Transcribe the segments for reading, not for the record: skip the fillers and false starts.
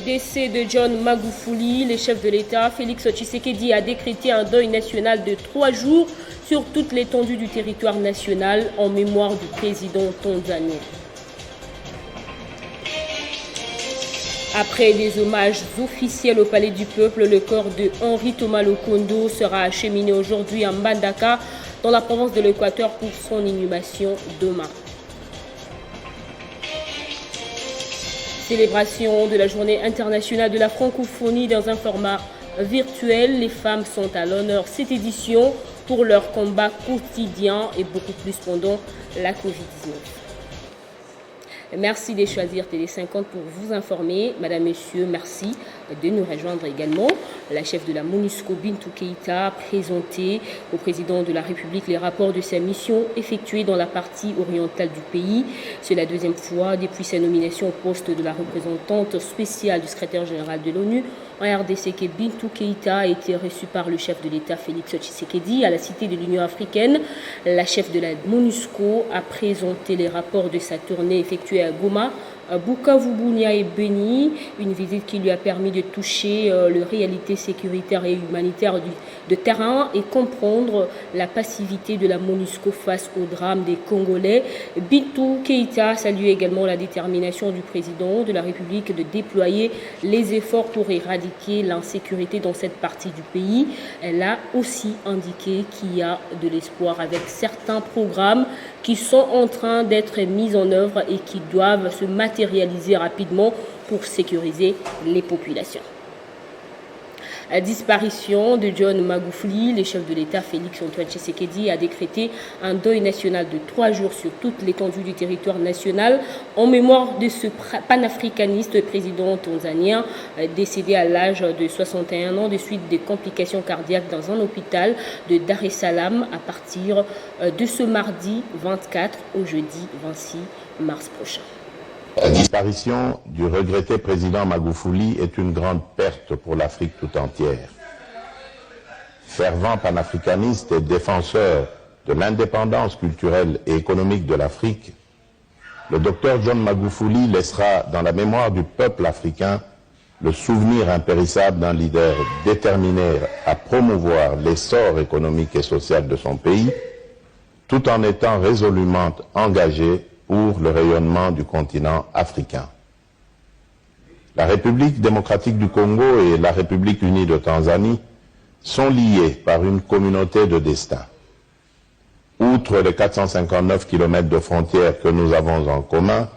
Décès de John Magufuli, le chef de l'État, Félix Tshisekedi a décrété un deuil national de 3 jours sur toute l'étendue du territoire national en mémoire du président tanzanien. Après des hommages officiels au Palais du Peuple, le corps de Henri Thomas Lokondo sera acheminé aujourd'hui à Mbandaka, dans la province de l'Équateur, pour son inhumation demain. Célébration de la Journée internationale de la francophonie dans un format virtuel. Les femmes sont à l'honneur cette édition pour leur combat quotidien et beaucoup plus pendant la Covid-19. Merci de choisir Télé50 pour vous informer. Madame, Messieurs, merci de nous rejoindre également. La chef de la MONUSCO, Bintou Keïta, a présenté au président de la République les rapports de sa mission effectuée dans la partie orientale du pays. C'est la deuxième fois depuis sa nomination au poste de la représentante spéciale du secrétaire général de l'ONU en RDC que Bintou Keïta a été reçue par le chef de l'État Félix Tshisekedi à la Cité de l'Union africaine. La chef de la MONUSCO a présenté les rapports de sa tournée effectuée à Goma, Bukavu, Bunia et Beni, une visite qui lui a permis de toucher les réalités sécuritaires et humanitaires de terrain et comprendre la passivité de la MONUSCO face au drame des Congolais. Bintou Keïta salue également la détermination du président de la République de déployer les efforts pour éradiquer l'insécurité dans cette partie du pays. Elle a aussi indiqué qu'il y a de l'espoir avec certains programmes qui sont en train d'être mis en œuvre et qui doivent se matérialiser rapidement pour sécuriser les populations. La disparition de John Magufuli, le chef de l'État Félix Antoine Tshisekedi a décrété un deuil national de 3 jours sur toute l'étendue du territoire national en mémoire de ce panafricaniste président tanzanien décédé à l'âge de 61 ans de suite des complications cardiaques dans un hôpital de Dar es Salaam à partir de ce mardi 24 au jeudi 26 mars prochain. La disparition du regretté président Magufuli est une grande perte pour l'Afrique tout entière. Fervent panafricaniste et défenseur de l'indépendance culturelle et économique de l'Afrique, le docteur John Magufuli laissera dans la mémoire du peuple africain le souvenir impérissable d'un leader déterminé à promouvoir l'essor économique et social de son pays, tout en étant résolument engagé pour le rayonnement du continent africain. La République démocratique du Congo et la République unie de Tanzanie sont liées par une communauté de destin. Outre les 459 km de frontières que nous avons en commun,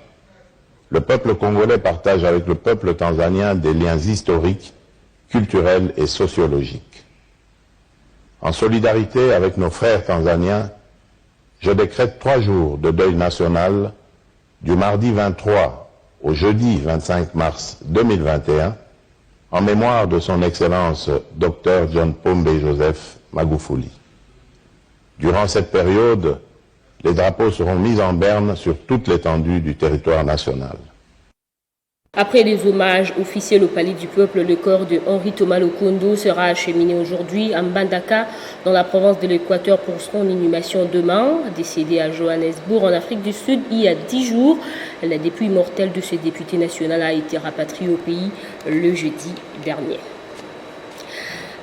le peuple congolais partage avec le peuple tanzanien des liens historiques, culturels et sociologiques. En solidarité avec nos frères tanzaniens, je décrète 3 jours de deuil national du mardi 23 au jeudi 25 mars 2021 en mémoire de son Excellence Dr John Pombe Joseph Magufuli. Durant cette période, les drapeaux seront mis en berne sur toute l'étendue du territoire national. Après les hommages officiels au Palais du Peuple, le corps de Henri Thomas Lokondo sera acheminé aujourd'hui à Mbandaka, dans la province de l'Équateur, pour son inhumation demain. Décédé à Johannesburg, en Afrique du Sud, il y a 10 jours, la dépouille mortelle de ce député national a été rapatriée au pays le jeudi dernier.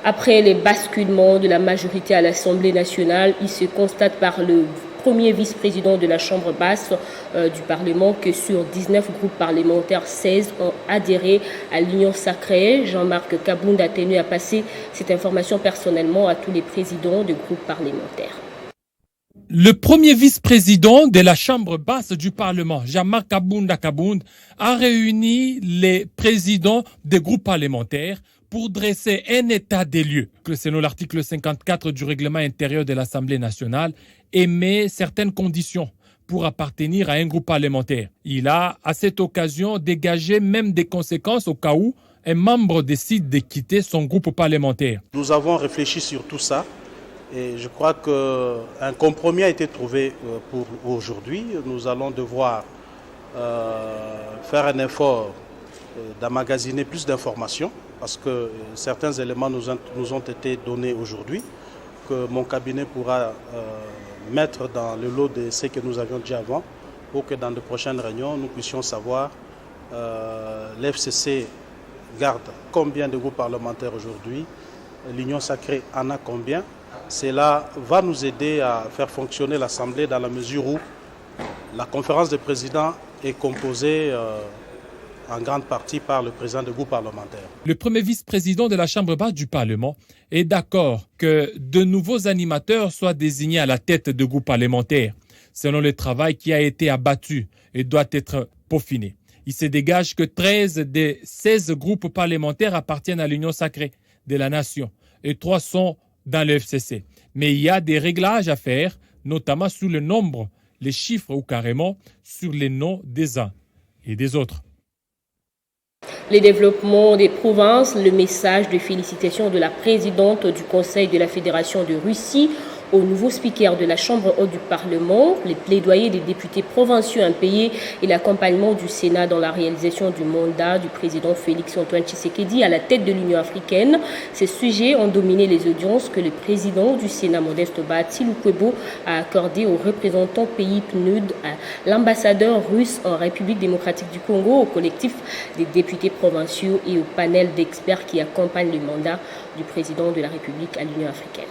Après les basculements de la majorité à l'Assemblée nationale, il se constate par le premier vice-président de la Chambre basse du Parlement que sur 19 groupes parlementaires, 16 ont adhéré à l'Union sacrée. Jean-Marc Kabound a tenu à passer cette information personnellement à tous les présidents de groupes parlementaires. Le premier vice-président de la Chambre basse du Parlement, Jean-Marc Kabound, a réuni les présidents des groupes parlementaires pour dresser un état des lieux, que selon l'article 54 du règlement intérieur de l'Assemblée nationale, émet certaines conditions pour appartenir à un groupe parlementaire. Il a, à cette occasion, dégagé même des conséquences au cas où un membre décide de quitter son groupe parlementaire. Nous avons réfléchi sur tout ça et je crois qu'un compromis a été trouvé pour aujourd'hui. Nous allons devoir faire un effort d'emmagasiner plus d'informations parce que certains éléments nous ont été donnés aujourd'hui, que mon cabinet pourra mettre dans le lot de ce que nous avions dit avant, pour que dans de prochaines réunions, nous puissions savoir l'FCC garde combien de groupes parlementaires aujourd'hui, l'Union sacrée en a combien. Cela va nous aider à faire fonctionner l'Assemblée dans la mesure où la conférence des présidents est composée en grande partie par le président du groupe parlementaire. Le premier vice-président de la Chambre basse du Parlement est d'accord que de nouveaux animateurs soient désignés à la tête de groupes parlementaires, selon le travail qui a été abattu et doit être peaufiné. Il se dégage que 13 des 16 groupes parlementaires appartiennent à l'Union sacrée de la nation et 3 sont dans le FCC. Mais il y a des réglages à faire, notamment sur le nombre, les chiffres ou carrément sur les noms des uns et des autres. Les développements des provinces, le message de félicitations de la présidente du Conseil de la Fédération de Russie au nouveau speaker de la Chambre haute du Parlement, les plaidoyers des députés provinciaux impayés et l'accompagnement du Sénat dans la réalisation du mandat du président Félix-Antoine Tshisekedi à la tête de l'Union africaine. Ces sujets ont dominé les audiences que le président du Sénat, Modeste Bahati Lukwebo, a accordées aux représentants pays PNUD, à l'ambassadeur russe en République démocratique du Congo, au collectif des députés provinciaux et au panel d'experts qui accompagnent le mandat du président de la République à l'Union africaine.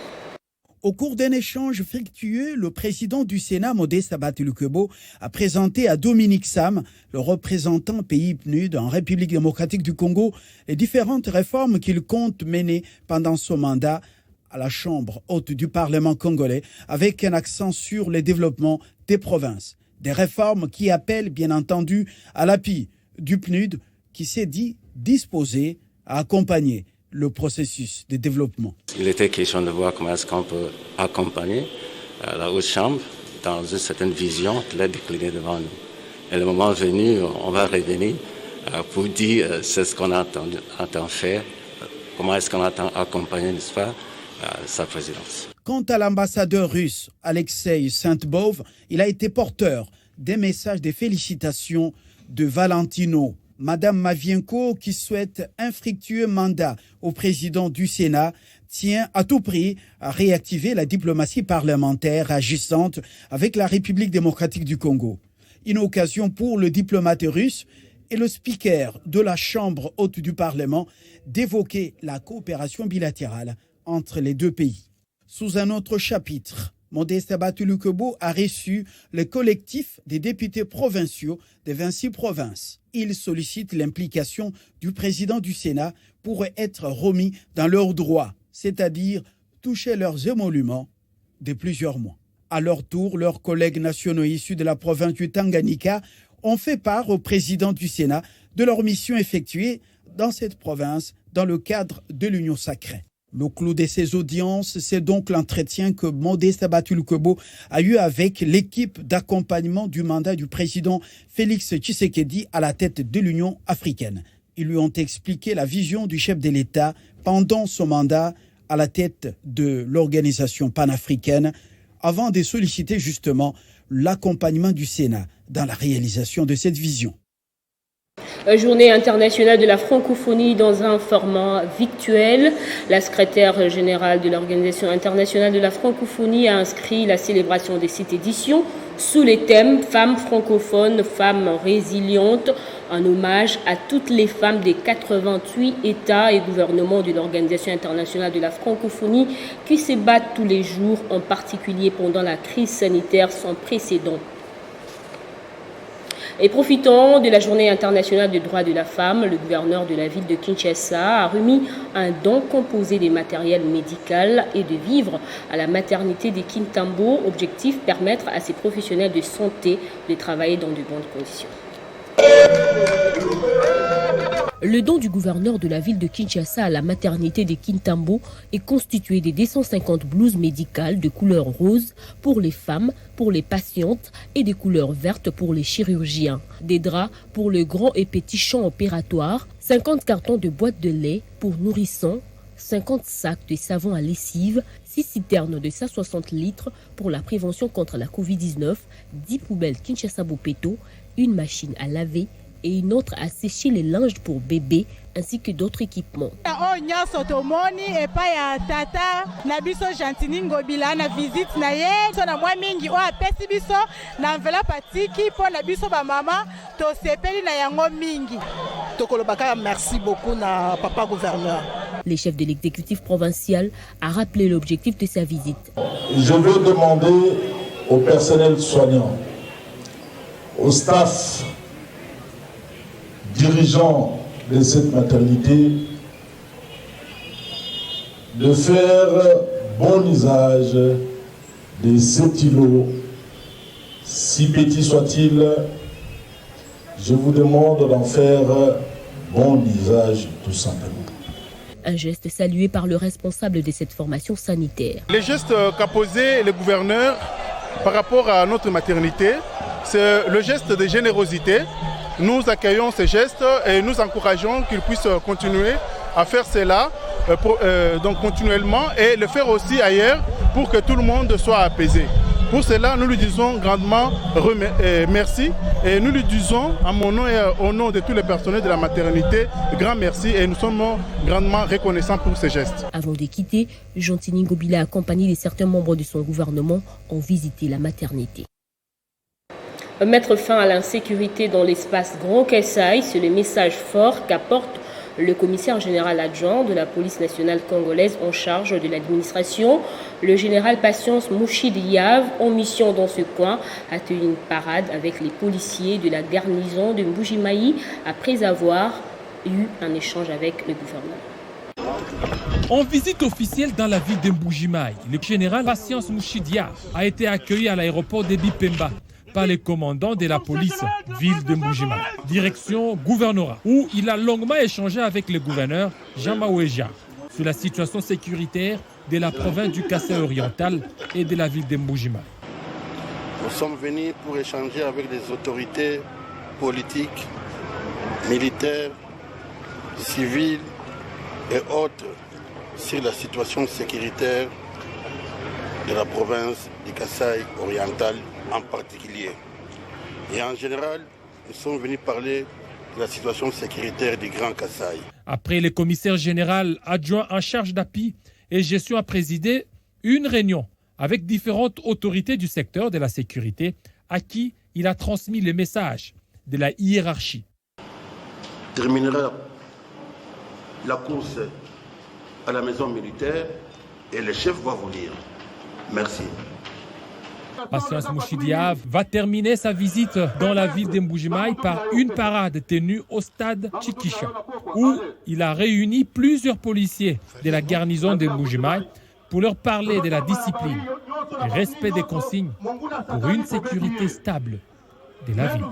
Au cours d'un échange fructueux, le président du Sénat, Modeste Bahati Lukwebo, a présenté à Dominique Sam, le représentant pays PNUD en République démocratique du Congo, les différentes réformes qu'il compte mener pendant son mandat à la Chambre haute du Parlement congolais, avec un accent sur le développement des provinces. Des réformes qui appellent, bien entendu, à l'appui du PNUD, qui s'est dit disposé à accompagner le processus de développement. Il était question de voir comment est-ce qu'on peut accompagner la Haute Chambre dans une certaine vision qui l'a déclinée devant nous. Et le moment venu, on va revenir pour dire c'est ce qu'on entend faire, comment est-ce qu'on entend accompagner, n'est-ce pas, sa présidence. Quant à l'ambassadeur russe Alexei Saint-Bov, il a été porteur des messages de félicitations de Valentino. Madame Mavienko, qui souhaite un fructueux mandat au président du Sénat, tient à tout prix à réactiver la diplomatie parlementaire agissante avec la République démocratique du Congo. Une occasion pour le diplomate russe et le speaker de la Chambre haute du Parlement d'évoquer la coopération bilatérale entre les deux pays. Sous un autre chapitre, Modeste Bahati Lukwebo a reçu le collectif des députés provinciaux de 26 provinces. Il sollicite l'implication du président du Sénat pour être remis dans leurs droits, c'est-à-dire toucher leurs émoluments de plusieurs mois. À leur tour, leurs collègues nationaux issus de la province du Tanganyika ont fait part au président du Sénat de leur mission effectuée dans cette province dans le cadre de l'Union sacrée. Le clou de ces audiences, c'est donc l'entretien que Modeste Bahati Lukwebo a eu avec l'équipe d'accompagnement du mandat du président Félix Tshisekedi à la tête de l'Union africaine. Ils lui ont expliqué la vision du chef de l'État pendant son mandat à la tête de l'organisation panafricaine, avant de solliciter l'accompagnement du Sénat dans la réalisation de cette vision. Journée internationale de la francophonie dans un format virtuel. La secrétaire générale de l'Organisation internationale de la francophonie a inscrit la célébration de cette édition sous les thèmes Femmes francophones, femmes résilientes, en hommage à toutes les femmes des 88 États et gouvernements de l'Organisation internationale de la francophonie qui se battent tous les jours, en particulier pendant la crise sanitaire sans précédent. Et profitant de la Journée internationale des droits de la femme, le gouverneur de la ville de Kinshasa a remis un don composé de matériel médical et de vivres à la maternité de Kintambo. Objectif, permettre à ces professionnels de santé de travailler dans de bonnes conditions. Le don du gouverneur de la ville de Kinshasa à la maternité de Kintambo est constitué de 250 blouses médicales de couleur rose pour les femmes, pour les patientes et des couleurs vertes pour les chirurgiens. Des draps pour le grand et petit champ opératoire, 50 cartons de boîtes de lait pour nourrissons, 50 sacs de savon à lessive, 6 citernes de 160 litres pour la prévention contre la Covid-19, 10 poubelles Kinshasa Bopeto, une machine à laver et une autre à sécher les linges pour bébés ainsi que d'autres équipements. Merci beaucoup na papa gouverneur. Le chef de l'exécutif provincial a rappelé l'objectif de sa visite. Je veux demander au personnel soignant, au staff dirigeant de cette maternité de faire bon usage de cet îlot, si petit soit-il. Je vous demande d'en faire bon usage tout simplement. Un geste salué par le responsable de cette formation sanitaire. Les gestes qu'a posé le gouverneur par rapport à notre maternité, c'est le geste de générosité. Nous accueillons ces gestes et nous encourageons qu'ils puissent continuer à faire cela donc continuellement et le faire aussi ailleurs pour que tout le monde soit apaisé. Pour cela, nous lui disons grandement merci et nous lui disons à mon nom et au nom de tous les personnels de la maternité, grand merci et nous sommes grandement reconnaissants pour ces gestes. Avant de quitter, Jean-Tini Ngobila accompagné de certains membres de son gouvernement ont visité la maternité. Mettre fin à l'insécurité dans l'espace Grand Kasaï, c'est le message fort qu'apporte le commissaire général adjoint de la police nationale congolaise en charge de l'administration, le général Patience Mouchid Yav, en mission dans ce coin, a tenu une parade avec les policiers de la garnison de Mbujimayi après avoir eu un échange avec le gouverneur. En visite officielle dans la ville de Mbujimayi, le général Patience Mouchid Yav a été accueilli à l'aéroport de Bipemba par les commandants de la police ville de Mbujimayi, direction gouvernorat, où il a longuement échangé avec le gouverneur Jean Maouéja sur la situation sécuritaire de la province du Kasaï oriental et de la ville de Mbujimayi. Nous sommes venus pour échanger avec les autorités politiques, militaires, civiles et autres sur la situation sécuritaire de la province du Kasaï oriental en particulier. Et en général, nous sommes venus parler de la situation sécuritaire du Grand Kasaï. Après, le commissaire général adjoint en charge d'appui et gestion a présidé une réunion avec différentes autorités du secteur de la sécurité à qui il a transmis le message de la hiérarchie. Terminera la course à la maison militaire et le chef va vous dire merci. Patience Mouchid Yav va terminer sa visite dans la ville de Mbujimayi par une parade tenue au stade Chikisha, où il a réuni plusieurs policiers de la garnison de Mbujimayi pour leur parler de la discipline, du respect des consignes pour une sécurité stable de la ville.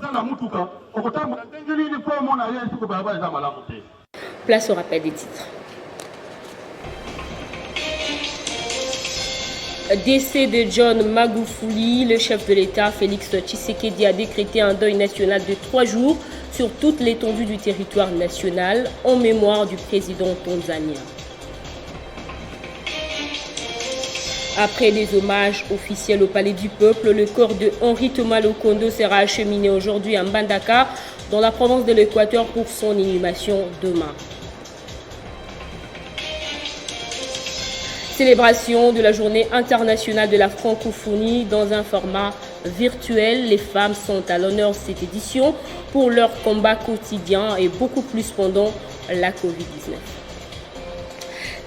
Place au rappel des titres. Décès de John Magufuli, le chef de l'État Félix Tshisekedi a décrété un deuil national de 3 jours sur toute l'étendue du territoire national en mémoire du président tanzanien. Après des hommages officiels au Palais du Peuple, le corps de Henri Thomas Lokondo sera acheminé aujourd'hui à Mbandaka, dans la province de l'Équateur, pour son inhumation demain. Célébration de la journée internationale de la francophonie dans un format virtuel. Les femmes sont à l'honneur de cette édition pour leur combat quotidien et beaucoup plus pendant la Covid-19.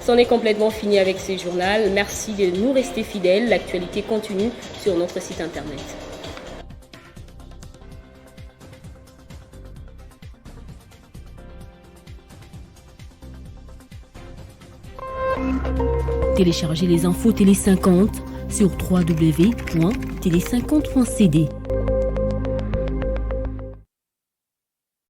C'en est complètement fini avec ce journal. Merci de nous rester fidèles. L'actualité continue sur notre site internet. Téléchargez les infos Télé 50 sur www.télé50.cd.